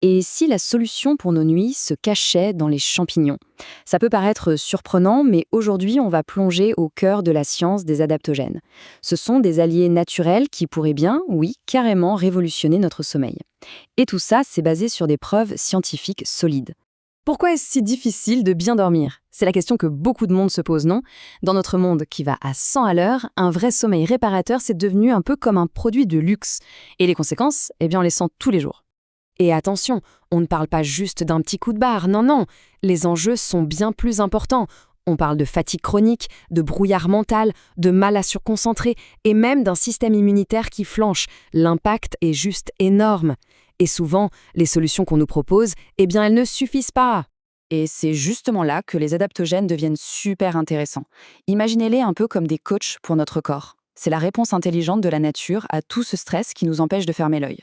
Et si la solution pour nos nuits se cachait dans les champignons? Ça peut paraître surprenant, mais aujourd'hui, on va plonger au cœur de la science des adaptogènes. Ce sont des alliés naturels qui pourraient bien, oui, carrément révolutionner notre sommeil. Et tout ça, c'est basé sur des preuves scientifiques solides. Pourquoi est-ce si difficile de bien dormir? C'est la question que beaucoup de monde se pose, non? Dans notre monde qui va à 100 à l'heure, un vrai sommeil réparateur, c'est devenu un peu comme un produit de luxe. Et les conséquences, eh bien, on les sent tous les jours. Et attention, on ne parle pas juste d'un petit coup de barre, non, non. Les enjeux sont bien plus importants. On parle de fatigue chronique, de brouillard mental, de mal à se concentrer et même d'un système immunitaire qui flanche. L'impact est juste énorme. Et souvent, les solutions qu'on nous propose, eh bien, elles ne suffisent pas. Et c'est justement là que les adaptogènes deviennent super intéressants. Imaginez-les un peu comme des coachs pour notre corps. C'est la réponse intelligente de la nature à tout ce stress qui nous empêche de fermer l'œil.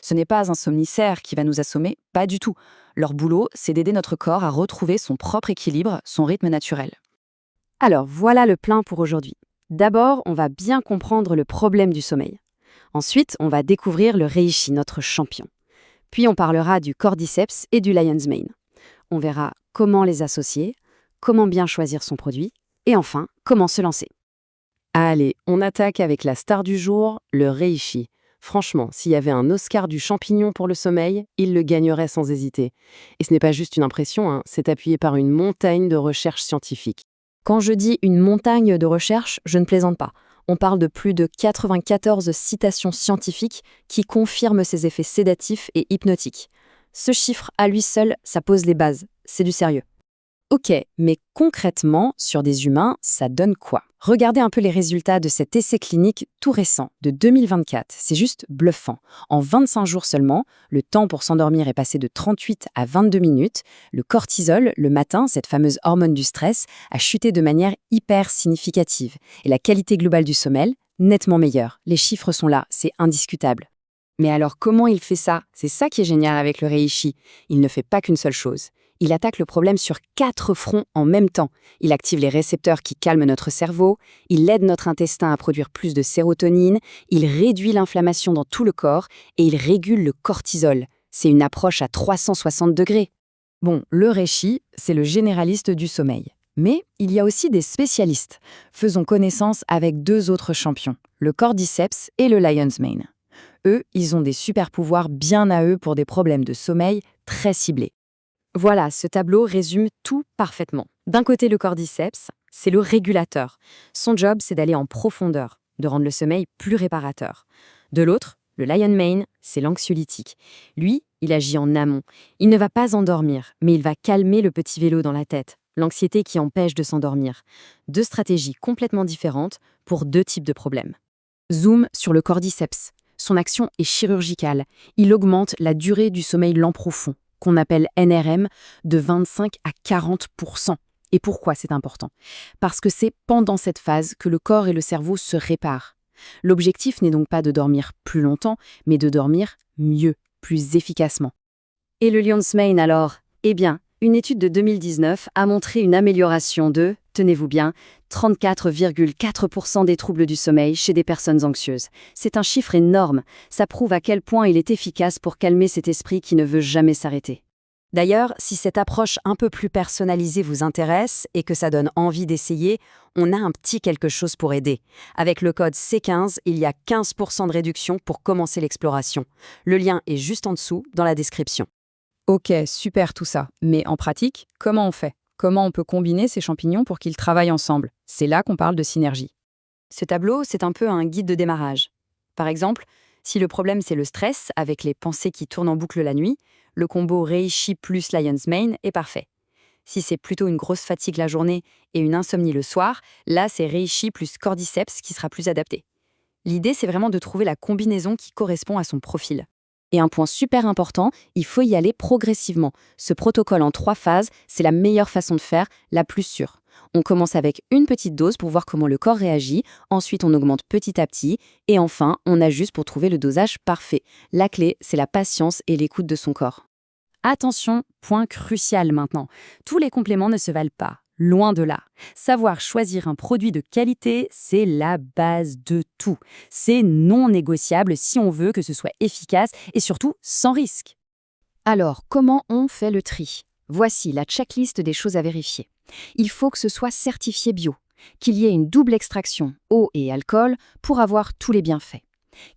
Ce n'est pas un somnifère qui va nous assommer, pas du tout. Leur boulot, c'est d'aider notre corps à retrouver son propre équilibre, son rythme naturel. Alors voilà le plan pour aujourd'hui. D'abord, on va bien comprendre le problème du sommeil. Ensuite, on va découvrir le reishi, notre champion. Puis on parlera du cordyceps et du lion's mane. On verra comment les associer, comment bien choisir son produit, et enfin, comment se lancer. Allez, on attaque avec la star du jour, le reishi. Franchement, s'il y avait un Oscar du champignon pour le sommeil, il le gagnerait sans hésiter. Et ce n'est pas juste une impression, c'est appuyé par une montagne de recherches scientifiques. Quand je dis une montagne de recherches, je ne plaisante pas. On parle de plus de 94 citations scientifiques qui confirment ses effets sédatifs et hypnotiques. Ce chiffre, à lui seul, ça pose les bases. C'est du sérieux. Ok, mais concrètement, sur des humains, ça donne quoi? Regardez un peu les résultats de cet essai clinique tout récent, de 2024. C'est juste bluffant. En 25 jours seulement, le temps pour s'endormir est passé de 38 à 22 minutes. Le cortisol, le matin, cette fameuse hormone du stress, a chuté de manière hyper significative. Et la qualité globale du sommeil, nettement meilleure. Les chiffres sont là, c'est indiscutable. Mais alors comment il fait ça? C'est ça qui est génial avec le reishi. Il ne fait pas qu'une seule chose. Il attaque le problème sur 4 fronts en même temps. Il active les récepteurs qui calment notre cerveau, il aide notre intestin à produire plus de sérotonine, il réduit l'inflammation dans tout le corps et il régule le cortisol. C'est une approche à 360 degrés. Bon, le reishi, c'est le généraliste du sommeil. Mais il y a aussi des spécialistes. Faisons connaissance avec 2 autres champions, le cordyceps et le lion's mane. Eux, ils ont des super-pouvoirs bien à eux pour des problèmes de sommeil très ciblés. Voilà, ce tableau résume tout parfaitement. D'un côté, le cordyceps, c'est le régulateur. Son job, c'est d'aller en profondeur, de rendre le sommeil plus réparateur. De l'autre, le lion mane, c'est l'anxiolytique. Lui, il agit en amont. Il ne va pas endormir, mais il va calmer le petit vélo dans la tête, l'anxiété qui empêche de s'endormir. 2 stratégies complètement différentes pour 2 types de problèmes. Zoom sur le cordyceps. Son action est chirurgicale. Il augmente la durée du sommeil lent profond, qu'on appelle NRM, de 25 à 40%. Et pourquoi c'est important? Parce que c'est pendant cette phase que le corps et le cerveau se réparent. L'objectif n'est donc pas de dormir plus longtemps, mais de dormir mieux, plus efficacement. Et le lion's mane alors? Eh bien, une étude de 2019 a montré une amélioration de, tenez-vous bien, 34,4% des troubles du sommeil chez des personnes anxieuses. C'est un chiffre énorme. Ça prouve à quel point il est efficace pour calmer cet esprit qui ne veut jamais s'arrêter. D'ailleurs, si cette approche un peu plus personnalisée vous intéresse et que ça donne envie d'essayer, on a un petit quelque chose pour aider. Avec le code C15, il y a 15% de réduction pour commencer l'exploration. Le lien est juste en dessous, dans la description. Ok, super tout ça. Mais en pratique, comment on fait? Comment on peut combiner ces champignons pour qu'ils travaillent ensemble? C'est là qu'on parle de synergie. Ce tableau, c'est un peu un guide de démarrage. Par exemple, si le problème c'est le stress, avec les pensées qui tournent en boucle la nuit, le combo Reishi plus Lion's Mane est parfait. Si c'est plutôt une grosse fatigue la journée et une insomnie le soir, là c'est Reishi plus Cordyceps qui sera plus adapté. L'idée, c'est vraiment de trouver la combinaison qui correspond à son profil. Et un point super important, il faut y aller progressivement. Ce protocole en 3 phases, c'est la meilleure façon de faire, la plus sûre. On commence avec une petite dose pour voir comment le corps réagit, ensuite on augmente petit à petit, et enfin, on ajuste pour trouver le dosage parfait. La clé, c'est la patience et l'écoute de son corps. Attention, point crucial maintenant. Tous les compléments ne se valent pas. Loin de là. Savoir choisir un produit de qualité, c'est la base de tout. C'est non négociable si on veut que ce soit efficace et surtout sans risque. Alors, comment on fait le tri? Voici la checklist des choses à vérifier. Il faut que ce soit certifié bio, qu'il y ait une double extraction, eau et alcool, pour avoir tous les bienfaits,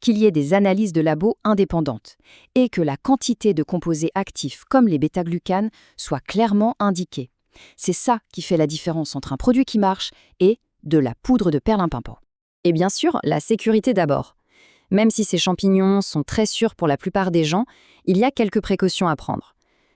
qu'il y ait des analyses de labo indépendantes, et que la quantité de composés actifs comme les bêta-glucanes soit clairement indiquée. C'est ça qui fait la différence entre un produit qui marche et de la poudre de perlimpinpin. Et bien sûr, la sécurité d'abord. Même si ces champignons sont très sûrs pour la plupart des gens, il y a quelques précautions à prendre.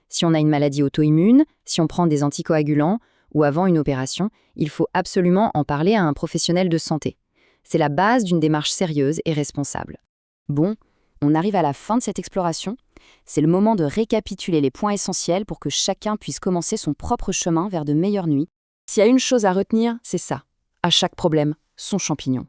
Si on a une maladie auto-immune, si on prend des anticoagulants ou avant une opération, il faut absolument en parler à un professionnel de santé. C'est la base d'une démarche sérieuse et responsable. Bon, on arrive à la fin de cette exploration. C'est le moment de récapituler les points essentiels pour que chacun puisse commencer son propre chemin vers de meilleures nuits. S'il y a une chose à retenir, c'est ça. À chaque problème, son champignon.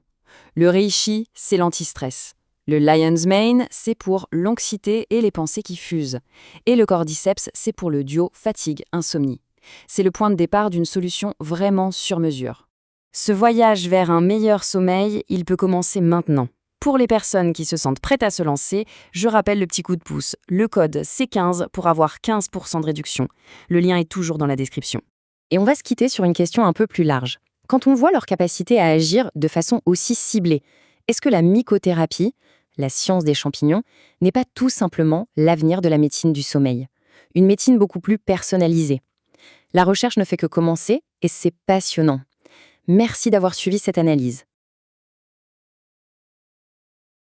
Le reishi, c'est l'antistress. Le lion's mane, c'est pour l'anxiété et les pensées qui fusent. Et le cordyceps, c'est pour le duo fatigue-insomnie. C'est le point de départ d'une solution vraiment sur mesure. Ce voyage vers un meilleur sommeil, il peut commencer maintenant. Pour les personnes qui se sentent prêtes à se lancer, je rappelle le petit coup de pouce, le code C15 pour avoir 15% de réduction. Le lien est toujours dans la description. Et on va se quitter sur une question un peu plus large. Quand on voit leur capacité à agir de façon aussi ciblée, est-ce que la mycothérapie, la science des champignons, n'est pas tout simplement l'avenir de la médecine du sommeil? Une médecine beaucoup plus personnalisée. La recherche ne fait que commencer et c'est passionnant. Merci d'avoir suivi cette analyse.